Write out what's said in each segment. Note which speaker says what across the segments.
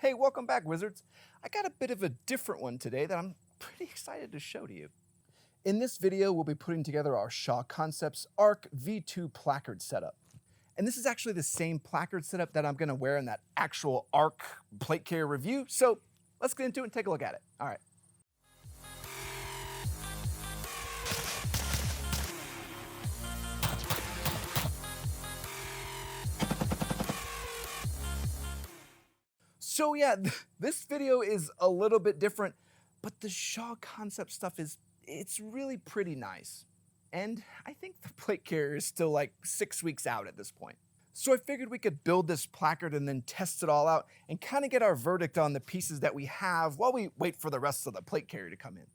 Speaker 1: Hey, welcome back, Wizards. I got a bit of a different one today that I'm pretty excited to show to you. In this video, we'll be putting together our Shaw Concepts ARC V2 placard setup. And this is actually the same placard setup that I'm gonna wear in that actual ARC plate carrier review, so let's get into it and take a look at it. All right. So yeah, this video is a little bit different, but the Shaw concept stuff it's really pretty nice. And I think the plate carrier is still like 6 weeks out at this point. So I figured we could build this placard and then test it all out and kind of get our verdict on the pieces that we have while we wait for the rest of the plate carrier to come in.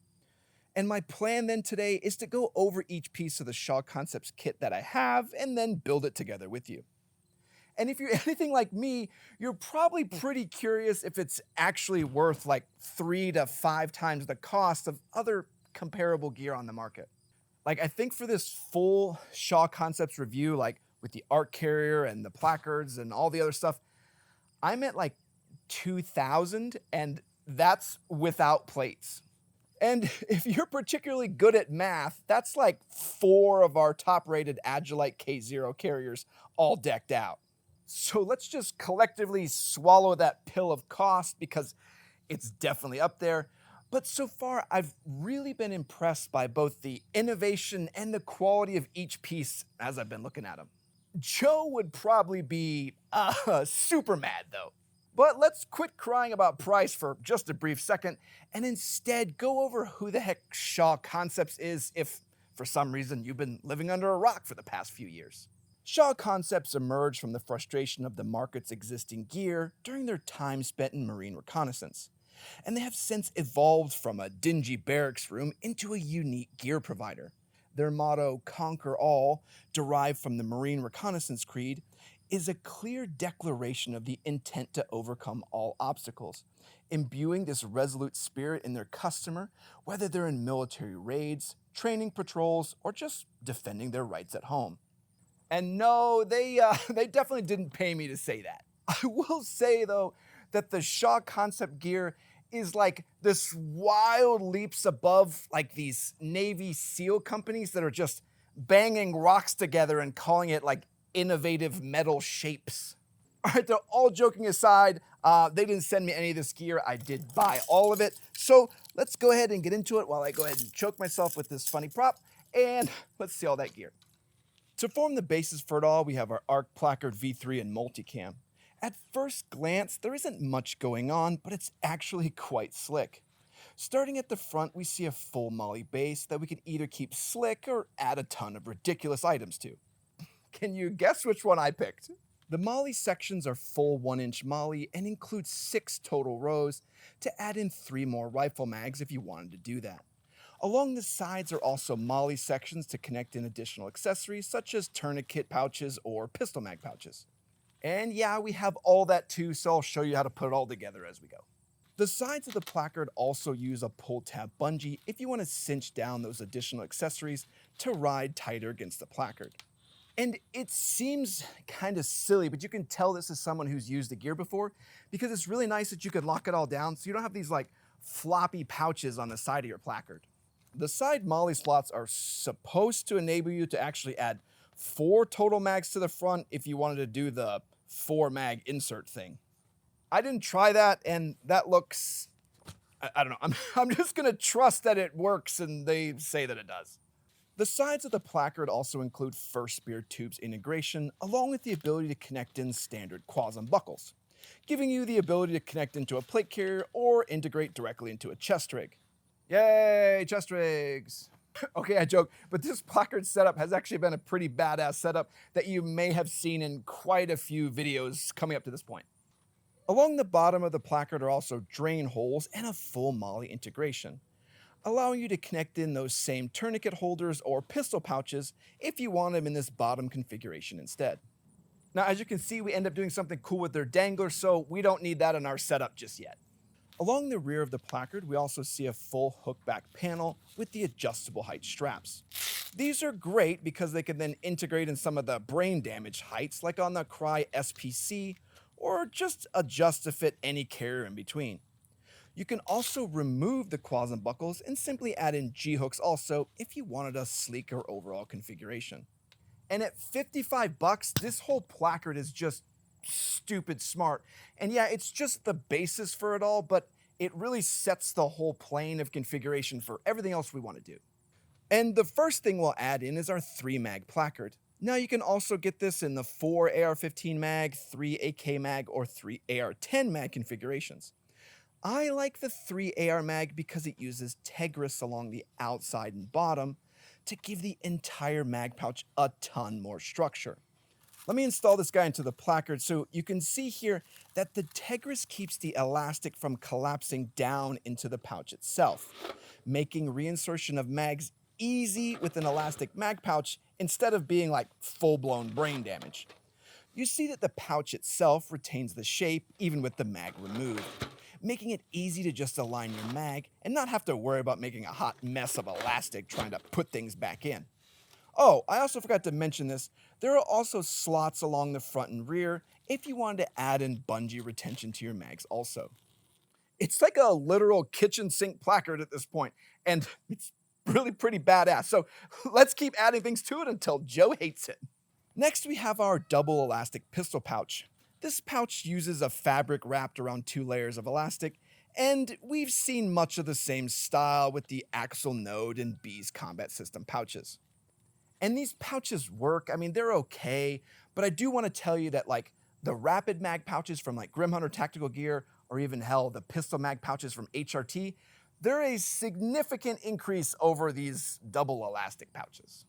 Speaker 1: And my plan then today is to go over each piece of the Shaw Concepts kit that I have and then build it together with you. And if you're anything like me, you're probably pretty curious if it's actually worth like 3 to 5 times the cost of other comparable gear on the market. Like I think for this full Shaw Concepts review, like with the ARC carrier and the placards and all the other stuff, I'm at like 2,000, and that's without plates. And if you're particularly good at math, that's like 4 of our top-rated Agilite K0 carriers all decked out. So let's just collectively swallow that pill of cost because it's definitely up there. But so far, I've really been impressed by both the innovation and the quality of each piece as I've been looking at them. Joe would probably be super mad though. But let's quit crying about price for just a brief second and instead go over who the heck Shaw Concepts is if for some reason you've been living under a rock for the past few years. Shaw Concepts emerged from the frustration of the market's existing gear during their time spent in marine reconnaissance, and they have since evolved from a dingy barracks room into a unique gear provider. Their motto, Conquer All, derived from the Marine Reconnaissance Creed, is a clear declaration of the intent to overcome all obstacles, imbuing this resolute spirit in their customer, whether they're in military raids, training patrols, or just defending their rights at home. And no, they definitely didn't pay me to say that. I will say, though, that the Shaw Concept gear is like this wild leaps above like these Navy SEAL companies that are just banging rocks together and calling it like innovative metal shapes. All right, they're all joking aside. They didn't send me any of this gear. I did buy all of it. So let's go ahead and get into it while I go ahead and choke myself with this funny prop. And let's see all that gear. To form the basis for it all, we have our ARC Placard V3 and multicam. At first glance, there isn't much going on, but it's actually quite slick. Starting at the front, we see a full molly base that we can either keep slick or add a ton of ridiculous items to. Can you guess which one I picked? The molly sections are full 1-inch molly and include 6 total rows to add in 3 more rifle mags if you wanted to do that. Along the sides are also molly sections to connect in additional accessories such as tourniquet pouches or pistol mag pouches. And yeah, we have all that too, so I'll show you how to put it all together as we go. The sides of the placard also use a pull tab bungee if you want to cinch down those additional accessories to ride tighter against the placard. And it seems kind of silly, but you can tell this is someone who's used the gear before because it's really nice that you could lock it all down so you don't have these like floppy pouches on the side of your placard. The side molly slots are supposed to enable you to actually add 4 total mags to the front if you wanted to do the 4 mag insert thing. I didn't try that, and that looks, I don't know, I'm just gonna trust that it works and they say that it does. The sides of the placard also include first spear tubes integration, along with the ability to connect in standard quasm buckles, giving you the ability to connect into a plate carrier or integrate directly into a chest rig. Yay, chest rigs! Okay, I joke, but this placard setup has actually been a pretty badass setup that you may have seen in quite a few videos coming up to this point. Along the bottom of the placard are also drain holes and a full molly integration, allowing you to connect in those same tourniquet holders or pistol pouches if you want them in this bottom configuration instead. Now, as you can see, we end up doing something cool with their dangler, so we don't need that in our setup just yet. Along the rear of the placard, we also see a full hook-back panel with the adjustable height straps. These are great because they can then integrate in some of the brain damage heights, like on the Cry SPC or just adjust to fit any carrier in between. You can also remove the claws and buckles and simply add in G-hooks also if you wanted a sleeker overall configuration. And at 55 bucks, this whole placard is just stupid smart. And yeah, it's just the basis for it all, but it really sets the whole plane of configuration for everything else we want to do. And the first thing we'll add in is our 3-mag placard. Now you can also get this in the 4 AR-15 mag, 3 AK mag, or 3 AR-10 mag configurations. I like the 3 AR mag because it uses Tegris along the outside and bottom to give the entire mag pouch a ton more structure. Let me install this guy into the placard so you can see here that the Tegris keeps the elastic from collapsing down into the pouch itself, making reinsertion of mags easy with an elastic mag pouch instead of being like full-blown brain damage. You see that the pouch itself retains the shape even with the mag removed, making it easy to just align your mag and not have to worry about making a hot mess of elastic trying to put things back in. Oh, I also forgot to mention this. There are also slots along the front and rear if you wanted to add in bungee retention to your mags also. It's like a literal kitchen sink placard at this point, and it's really pretty badass. So let's keep adding things to it until Joe hates it. Next, we have our double elastic pistol pouch. This pouch uses a fabric wrapped around 2 layers of elastic, and we've seen much of the same style with the Axle Node and Bee's Combat System pouches. And these pouches work, I mean, they're okay, but I do want to tell you that like the rapid mag pouches from like Grim Hunter Tactical Gear, or even hell, the pistol mag pouches from HRT, they're a significant increase over these double elastic pouches.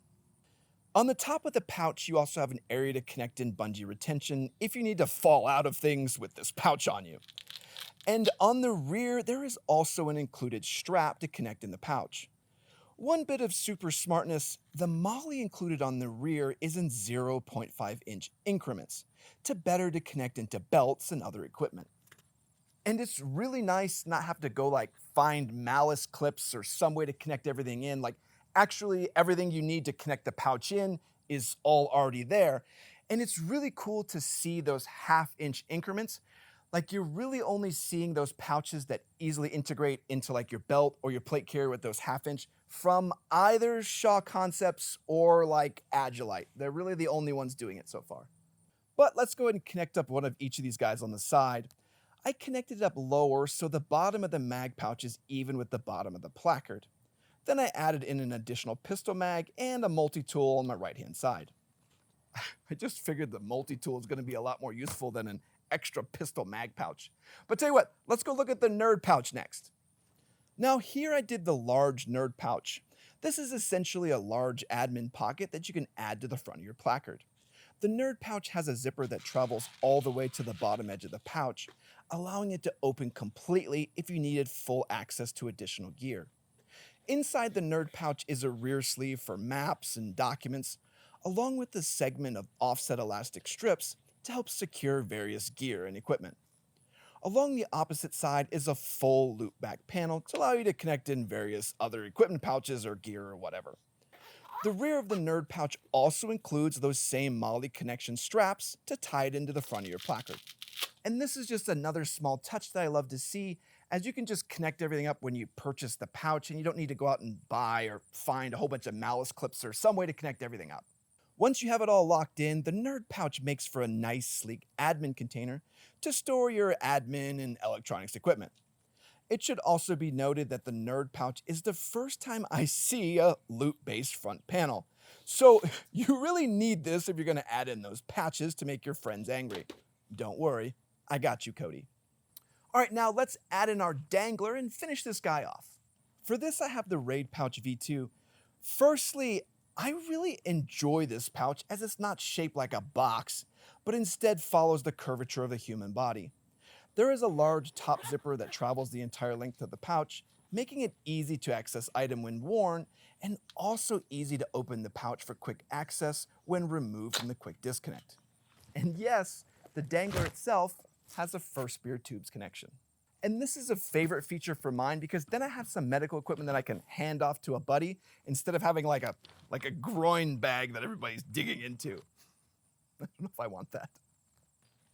Speaker 1: On the top of the pouch, you also have an area to connect in bungee retention if you need to fall out of things with this pouch on you. And on the rear, there is also an included strap to connect in the pouch. One bit of super smartness, the molly included on the rear is in 0.5-inch increments to better to connect into belts and other equipment. And it's really nice not have to go like find malice clips or some way to connect everything in. Like actually everything you need to connect the pouch in is all already there. And it's really cool to see those 1/2-inch increments. Like you're really only seeing those pouches that easily integrate into like your belt or your plate carrier with those 1/2-inch from either Shaw Concepts or like Agilite. They're really the only ones doing it so far. But let's go ahead and connect up one of each of these guys on the side. I connected it up lower so the bottom of the mag pouch is even with the bottom of the placard. Then I added in an additional pistol mag and a multi-tool on my right-hand side. I just figured the multi-tool is going to be a lot more useful than an extra pistol mag pouch. But tell you what, let's go look at the nerd pouch next. Now here I did the large nerd pouch. This is essentially a large admin pocket that you can add to the front of your placard. The nerd pouch has a zipper that travels all the way to the bottom edge of the pouch, allowing it to open completely if you needed full access to additional gear. Inside the nerd pouch is a rear sleeve for maps and documents, along with a segment of offset elastic strips to help secure various gear and equipment. Along the opposite side is a full loop back panel to allow you to connect in various other equipment pouches or gear or whatever. The rear of the nerd pouch also includes those same molly connection straps to tie it into the front of your placard. And this is just another small touch that I love to see, as you can just connect everything up when you purchase the pouch and you don't need to go out and buy or find a whole bunch of malice clips or some way to connect everything up. Once you have it all locked in, the nerd pouch makes for a nice, sleek admin container to store your admin and electronics equipment. It should also be noted that the nerd pouch is the first time I see a loop-based front panel. So you really need this if you're going to add in those patches to make your friends angry. Don't worry, I got you, Cody. All right, now let's add in our dangler and finish this guy off. For this, I have the Raid Pouch V2. Firstly, I really enjoy this pouch as it's not shaped like a box, but instead follows the curvature of the human body. There is a large top zipper that travels the entire length of the pouch, making it easy to access item when worn, and also easy to open the pouch for quick access when removed from the quick disconnect. And yes, the dangler itself has a first spear tubes connection. And this is a favorite feature for mine because then I have some medical equipment that I can hand off to a buddy instead of having like a groin bag that everybody's digging into. I don't know if I want that.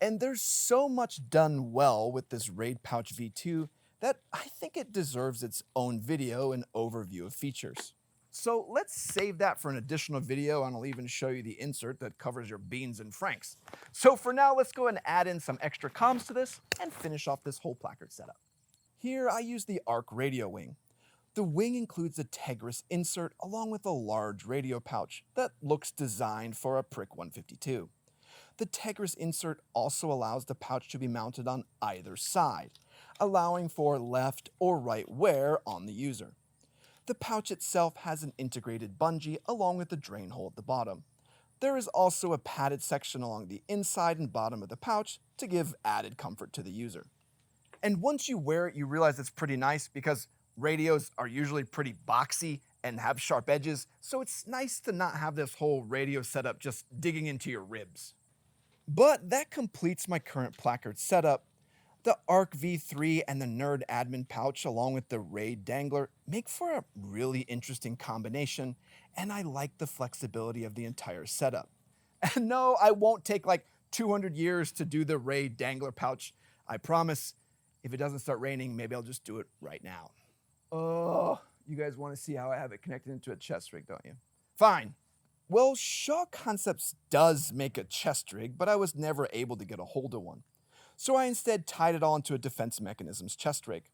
Speaker 1: And there's so much done well with this Raid Pouch V2 that I think it deserves its own video and overview of features. So let's save that for an additional video, and I'll even show you the insert that covers your beans and franks. So for now, let's go ahead and add in some extra comms to this and finish off this whole placard setup. Here I use the ARC radio wing. The wing includes a Tegris insert along with a large radio pouch that looks designed for a Prick 152. The Tegris insert also allows the pouch to be mounted on either side, allowing for left or right wear on the user. The pouch itself has an integrated bungee along with a drain hole at the bottom. There is also a padded section along the inside and bottom of the pouch to give added comfort to the user. And once you wear it, you realize it's pretty nice because radios are usually pretty boxy and have sharp edges, so it's nice to not have this whole radio setup just digging into your ribs. But that completes my current placard setup. The ARC V3 and the Nerd Admin pouch along with the Raid Dangler make for a really interesting combination, and I like the flexibility of the entire setup. And no, I won't take like 200 years to do the Raid Dangler pouch. I promise, if it doesn't start raining, maybe I'll just do it right now. Oh, you guys want to see how I have it connected into a chest rig, don't you? Fine. Well, Shaw Concepts does make a chest rig, but I was never able to get a hold of one. So I instead tied it all into a Defense Mechanisms chest rig.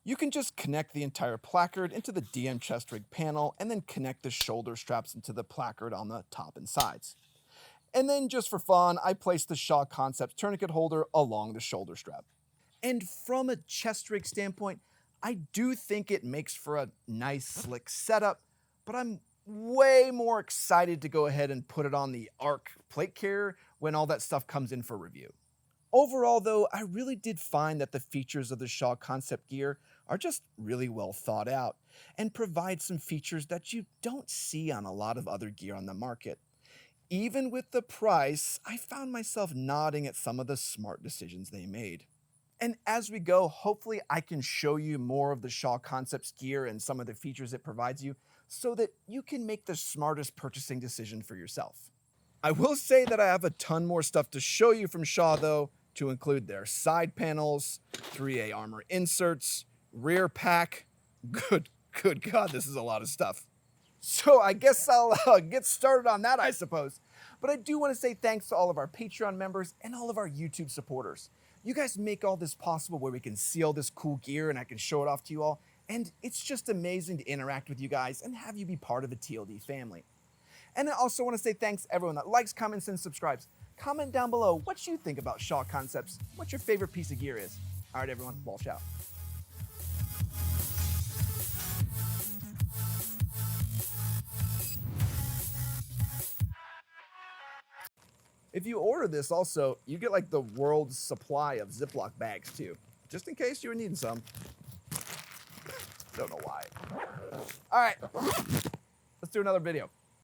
Speaker 1: You can just connect the entire placard into the DM chest rig panel and then connect the shoulder straps into the placard on the top and sides. And then just for fun, I placed the Shaw Concepts tourniquet holder along the shoulder strap. And from a chest rig standpoint, I do think it makes for a nice slick setup, but I'm way more excited to go ahead and put it on the ARC plate carrier when all that stuff comes in for review. Overall though, I really did find that the features of the Shaw Concept gear are just really well thought out and provide some features that you don't see on a lot of other gear on the market. Even with the price, I found myself nodding at some of the smart decisions they made. And as we go, hopefully I can show you more of the Shaw Concepts gear and some of the features it provides you so that you can make the smartest purchasing decision for yourself. I will say that I have a ton more stuff to show you from Shaw though, to include their side panels, 3A armor inserts, rear pack. Good God, this is a lot of stuff. So I guess I'll get started on that, I suppose. But I do want to say thanks to all of our Patreon members and all of our YouTube supporters. You guys make all this possible where we can see all this cool gear and I can show it off to you all. And it's just amazing to interact with you guys and have you be part of the TLD family. And I also want to say thanks to everyone that likes, comments, and subscribes. Comment down below what you think about Shaw Concepts, what your favorite piece of gear is. All right, everyone, Walsh out. If you order this also, you get like the world's supply of Ziploc bags too, just in case you were needing some. Don't know why. All right, let's do another video.